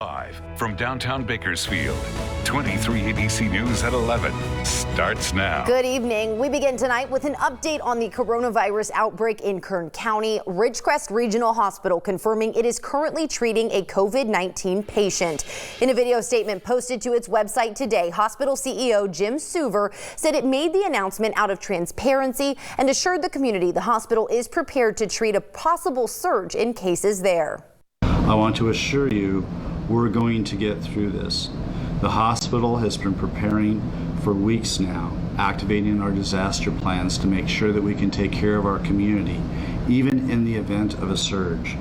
Live from downtown Bakersfield, 23 ABC News at 11 starts now. Good evening. We begin tonight with an update on the coronavirus outbreak in Kern County. Ridgecrest Regional Hospital confirming it is currently treating a COVID-19 patient. In a video statement posted to its website today, hospital CEO Jim Suver said it made the announcement out of transparency and assured the community the hospital is prepared to treat a possible surge in cases there. I want to assure you we're going to get through this. The hospital has been preparing for weeks now, activating our disaster plans to make sure that we can take care of our community, even in the event of a surge.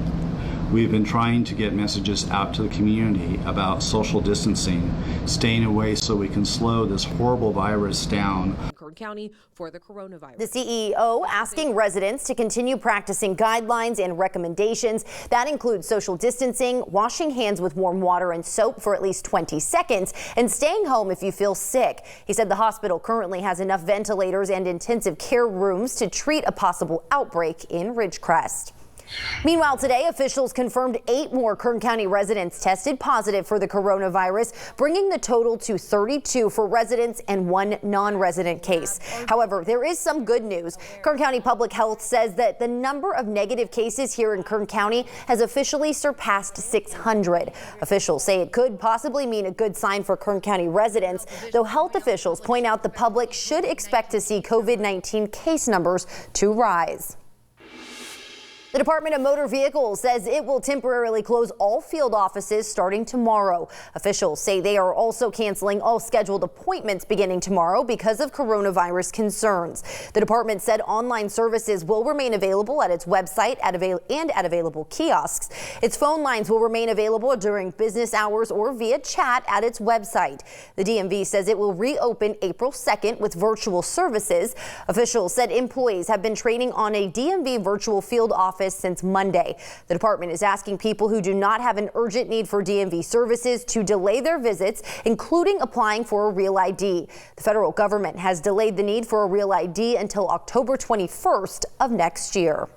We've been trying to get messages out to the community about social distancing, staying away so we can slow this horrible virus down. Kern County for the coronavirus. The CEO asking residents to continue practicing guidelines and recommendations. That includes social distancing, washing hands with warm water and soap for at least 20 seconds, and staying home if you feel sick. He said the hospital currently has enough ventilators and intensive care rooms to treat a possible outbreak in Ridgecrest. Meanwhile, today, officials confirmed 8 more Kern County residents tested positive for the coronavirus, bringing the total to 32 for residents and 1 non-resident case. However, there is some good news. Kern County Public Health says that the number of negative cases here in Kern County has officially surpassed 600. Officials say it could possibly mean a good sign for Kern County residents, though health officials point out the public should expect to see COVID-19 case numbers to rise. The Department of Motor Vehicles says it will temporarily close all field offices starting tomorrow. Officials say they are also canceling all scheduled appointments beginning tomorrow because of coronavirus concerns. The department said online services will remain available at its website and at available kiosks. Its phone lines will remain available during business hours or via chat at its website. The DMV says it will reopen April 2nd with virtual services. Officials said employees have been training on a DMV virtual field office since Monday. The department is asking people who do not have an urgent need for DMV services to delay their visits, including applying for a real ID. The federal government has delayed the need for a real ID until October 21st of next year.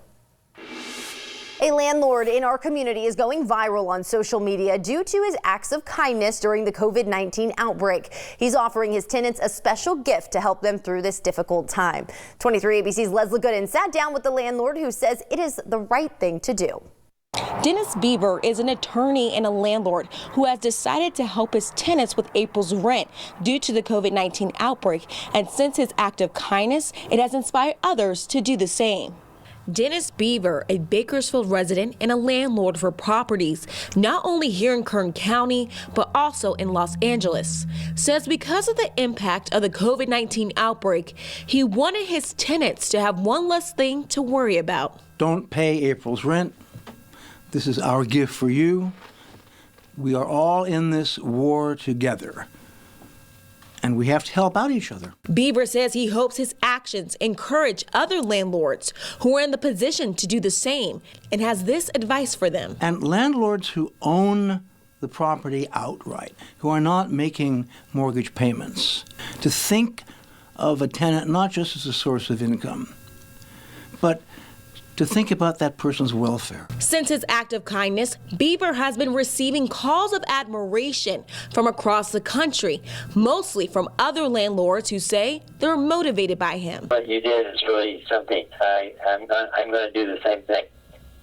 A landlord in our community is going viral on social media due to his acts of kindness during the COVID-19 outbreak. He's offering his tenants a special gift to help them through this difficult time. 23 ABC's Leslie Gooden sat down with the landlord who says it is the right thing to do. Dennis Bieber is an attorney and a landlord who has decided to help his tenants with April's rent due to the COVID-19 outbreak. And since his act of kindness, it has inspired others to do the same. Dennis Bieber, a Bakersfield resident and a landlord for properties not only here in Kern County, but also in Los Angeles, says because of the impact of the COVID-19 outbreak, he wanted his tenants to have one less thing to worry about. Don't pay April's rent. This is our gift for you. We are all in this war together, and we have to help out each other. Bieber says he hopes his actions encourage other landlords who are in the position to do the same, and has this advice for them. And landlords who own the property outright, who are not making mortgage payments, to think of a tenant not just as a source of income, but to think about that person's welfare. Since his act of kindness, Bieber has been receiving calls of admiration from across the country, mostly from other landlords who say they're motivated by him. What you did is really something. I'm going to do the same thing,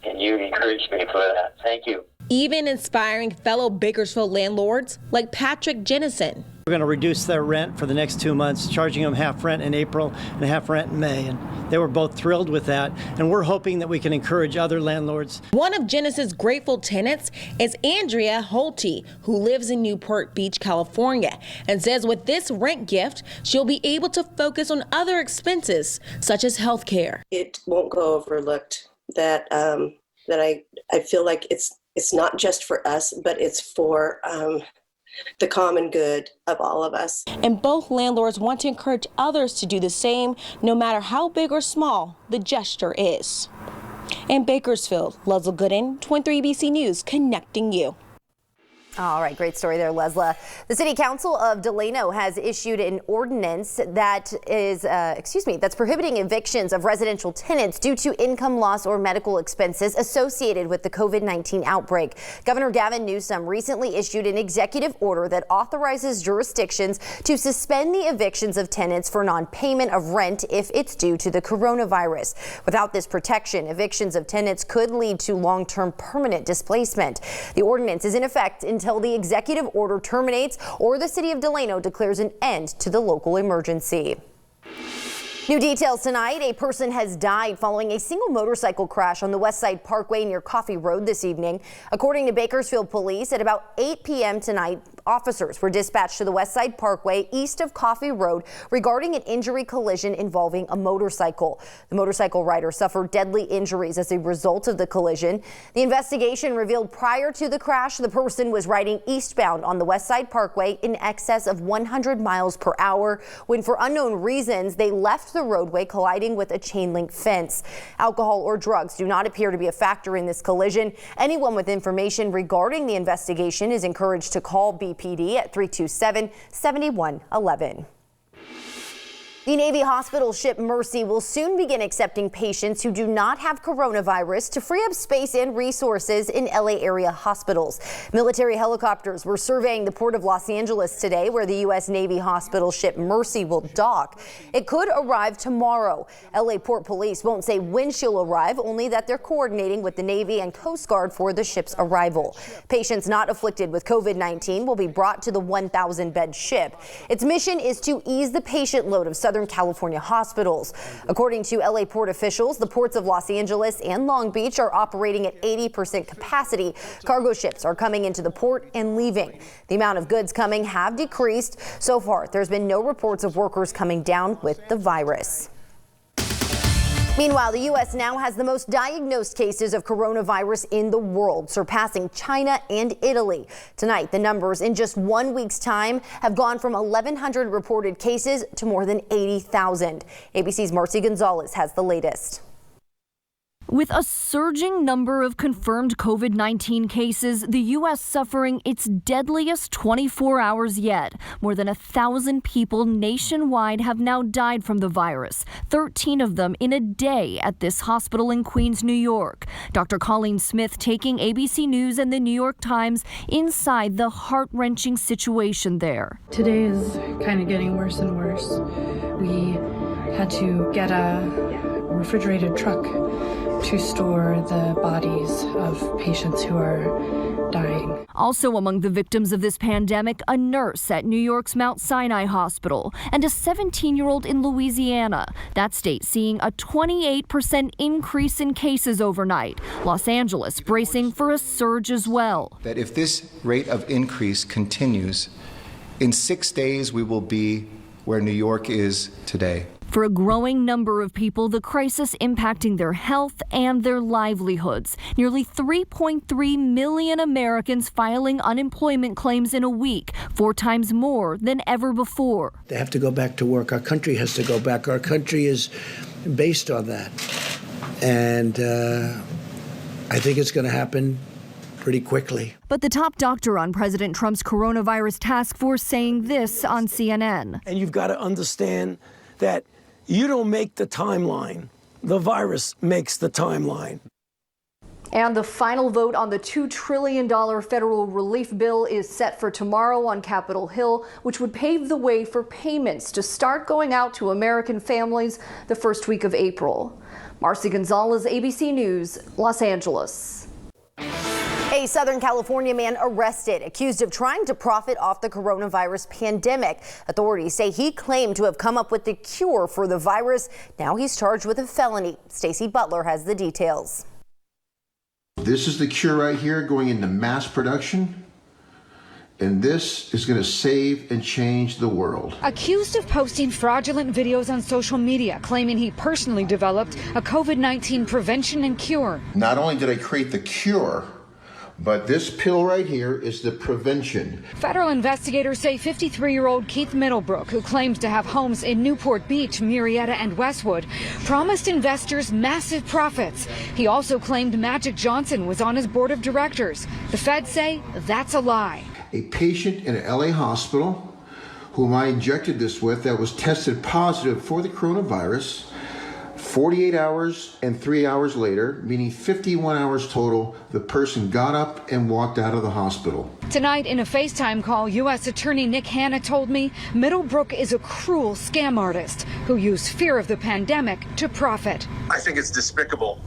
and you encouraged me for that. Thank you. Even inspiring fellow Bakersfield landlords like Patrick Jennison. We're going to reduce their rent for the next 2 months, charging them half rent in April and half rent in May. And they were both thrilled with that. And we're hoping that we can encourage other landlords. One of Jennison's grateful tenants is Andrea Holte, who lives in Newport Beach, California, and says with this rent gift, she'll be able to focus on other expenses, such as health care. It won't go overlooked that I feel like it's not just for us, but it's for the common good of all of us. And both landlords want to encourage others to do the same, no matter how big or small the gesture is. In Bakersfield, Leslie Gooden, 23 ABC News, connecting you. All right, great story there, Lesla. The City Council of Delano has issued an ordinance that is, that's prohibiting evictions of residential tenants due to income loss or medical expenses associated with the COVID-19 outbreak. Governor Gavin Newsom recently issued an executive order that authorizes jurisdictions to suspend the evictions of tenants for non-payment of rent if it's due to the coronavirus. Without this protection, evictions of tenants could lead to long-term permanent displacement. The ordinance is in effect until the executive order terminates or the city of Delano declares an end to the local emergency. New details tonight. A person has died following a single motorcycle crash on the West Side Parkway near Coffee Road this evening. According to Bakersfield Police, at about 8 p.m. tonight, officers were dispatched to the West Side Parkway east of Coffee Road regarding an injury collision involving a motorcycle. The motorcycle rider suffered deadly injuries as a result of the collision. The investigation revealed prior to the crash, the person was riding eastbound on the West Side Parkway in excess of 100 miles per hour when, for unknown reasons, they left the roadway, colliding with a chain link fence. Alcohol or drugs do not appear to be a factor in this collision. Anyone with information regarding the investigation is encouraged to call BPD at 327-7111. The Navy hospital ship Mercy will soon begin accepting patients who do not have coronavirus to free up space and resources in LA area hospitals. Military helicopters were surveying the port of Los Angeles today, where the U.S. Navy hospital ship Mercy will dock. It could arrive tomorrow. LA Port Police won't say when she'll arrive, only that they're coordinating with the Navy and Coast Guard for the ship's arrival. Patients not afflicted with COVID-19 will be brought to the 1,000-bed ship. Its mission is to ease the patient load of Southern California hospitals. According to LA Port officials, the ports of Los Angeles and Long Beach are operating at 80% capacity. Cargo ships are coming into the port and leaving. The amount of goods coming have decreased. So far, there's been no reports of workers coming down with the virus. Meanwhile, the U.S. now has the most diagnosed cases of coronavirus in the world, surpassing China and Italy. Tonight, the numbers in just 1 week's time have gone from 1,100 reported cases to more than 80,000. ABC's Marcy Gonzalez has the latest. With a surging number of confirmed COVID-19 cases, the U.S. suffering its deadliest 24 hours yet. More than 1,000 people nationwide have now died from the virus, 13 of them in a day at this hospital in Queens, New York. Dr. Colleen Smith taking ABC News and the New York Times inside the heart-wrenching situation there. Today is kind of getting worse and worse. We had to get a refrigerated truck to store the bodies of patients who are dying. Also among the victims of this pandemic, a nurse at New York's Mount Sinai Hospital and a 17-year-old in Louisiana. That state seeing a 28% increase in cases overnight. Los Angeles bracing for a surge as well. That if this rate of increase continues, in 6 days we will be where New York is today. For a growing number of people, the crisis impacting their health and their livelihoods. Nearly 3.3 million Americans filing unemployment claims in a week, 4 times more than ever before. They have to go back to work. Our country has to go back. Our country is based on that. And I think it's going to happen pretty quickly. But the top doctor on President Trump's coronavirus task force saying this on CNN. And you've got to understand that you don't make the timeline. The virus makes the timeline. And the final vote on the $2 trillion federal relief bill is set for tomorrow on Capitol Hill, which would pave the way for payments to start going out to American families the first week of April. Marcy Gonzalez, ABC News, Los Angeles. A Southern California man arrested, accused of trying to profit off the coronavirus pandemic. Authorities say he claimed to have come up with the cure for the virus. Now he's charged with a felony. Stacey Butler has the details. This is the cure right here going into mass production. And this is going to save and change the world. Accused of posting fraudulent videos on social media, claiming he personally developed a COVID-19 prevention and cure. Not only did I create the cure, but this pill right here is the prevention. Federal investigators say 53-year-old Keith Middlebrook, who claims to have homes in Newport Beach, Murrieta, and Westwood, promised investors massive profits. He also claimed Magic Johnson was on his board of directors. The feds say that's a lie. a patient in an LA hospital whom I injected this with that was tested positive for the coronavirus 48 hours and 3 hours later, meaning 51 hours total, the person got up and walked out of the hospital. Tonight in a FaceTime call, U.S. Attorney Nick Hanna told me Middlebrook is a cruel scam artist who used fear of the pandemic to profit. I think it's despicable.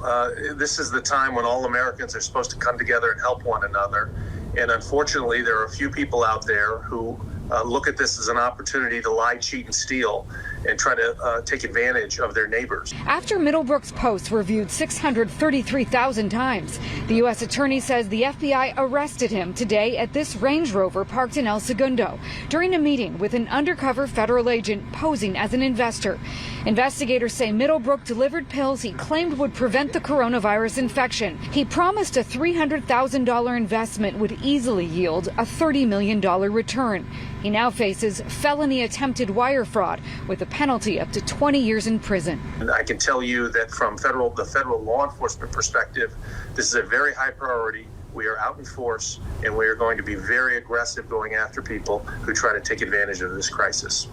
This is the time when all Americans are supposed to come together and help one another. And unfortunately, there are a few people out there who look at this as an opportunity to lie, cheat, and steal and try to take advantage of their neighbors. After Middlebrook's posts were viewed 633,000 times, the U.S. Attorney says the FBI arrested him today at this Range Rover parked in El Segundo during a meeting with an undercover federal agent posing as an investor. Investigators say Middlebrook delivered pills he claimed would prevent the coronavirus infection. He promised a $300,000 investment would easily yield a $30 million return. He now faces felony attempted wire fraud with a penalty up to 20 years in prison. And I can tell you that from the federal law enforcement perspective, this is a very high priority. We are out in force, and we are going to be very aggressive going after people who try to take advantage of this crisis.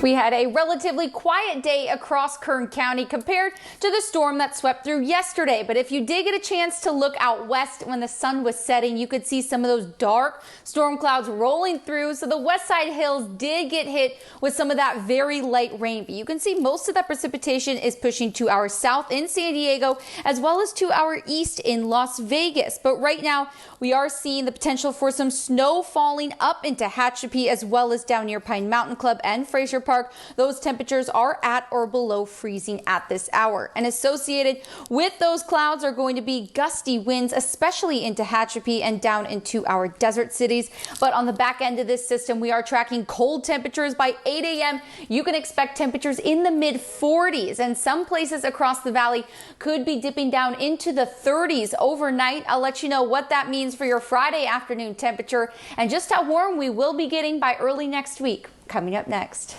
We had a relatively quiet day across Kern County compared to the storm that swept through yesterday. But if you did get a chance to look out west when the sun was setting, you could see some of those dark storm clouds rolling through. So the west side hills did get hit with some of that very light rain. But you can see most of that precipitation is pushing to our south in San Diego as well as to our east in Las Vegas. But right now we are seeing the potential for some snow falling up into Hatshepsut as well as down near Pine Mountain Club and Fraser Park. Those temperatures are at or below freezing at this hour. And associated with those clouds are going to be gusty winds, especially into Hatshepsut and down into our desert cities. But on the back end of this system, we are tracking cold temperatures by 8 a.m. You can expect temperatures in the mid 40s, and some places across the valley could be dipping down into the 30s overnight. I'll let you know what that means for your Friday afternoon temperature and just how warm we will be getting by early next week. Coming up next.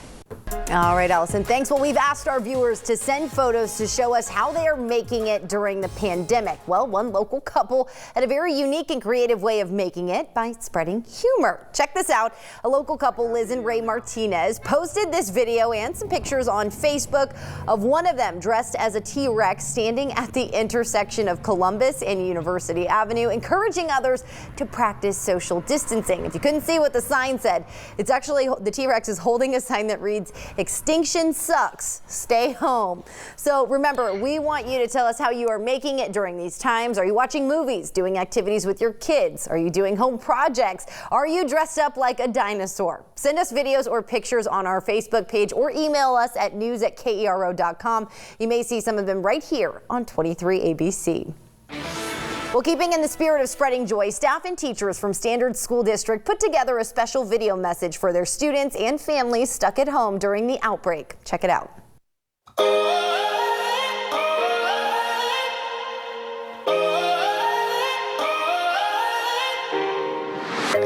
All right, Allison, thanks. Well, we've asked our viewers to send photos to show us how they are making it during the pandemic. Well, one local couple had a very unique and creative way of making it by spreading humor. Check this out. A local couple, Liz and Ray Martinez, posted this video and some pictures on Facebook of one of them dressed as a T-Rex standing at the intersection of Columbus and University Avenue, encouraging others to practice social distancing. If you couldn't see what the sign said, it's actually the T-Rex is holding a sign that reads, "Extinction sucks, stay home." So remember, we want you to tell us how you are making it during these times. Are you watching movies, doing activities with your kids? Are you doing home projects? Are you dressed up like a dinosaur? Send us videos or pictures on our Facebook page or email us at news@kero.com. You may see some of them right here on 23 ABC. Well, keeping in the spirit of spreading joy, staff and teachers from Standard School District put together a special video message for their students and families stuck at home during the outbreak. Check it out.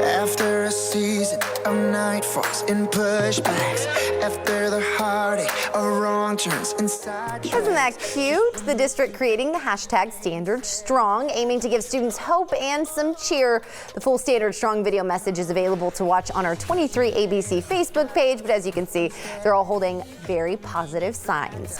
After a season of nightfalls and pushbacks, after the heartache of wrong turns inside. Isn't that cute? The district creating the hashtag Standard Strong, aiming to give students hope and some cheer. The full Standard Strong video message is available to watch on our 23 ABC Facebook page, but as you can see, they're all holding very positive signs.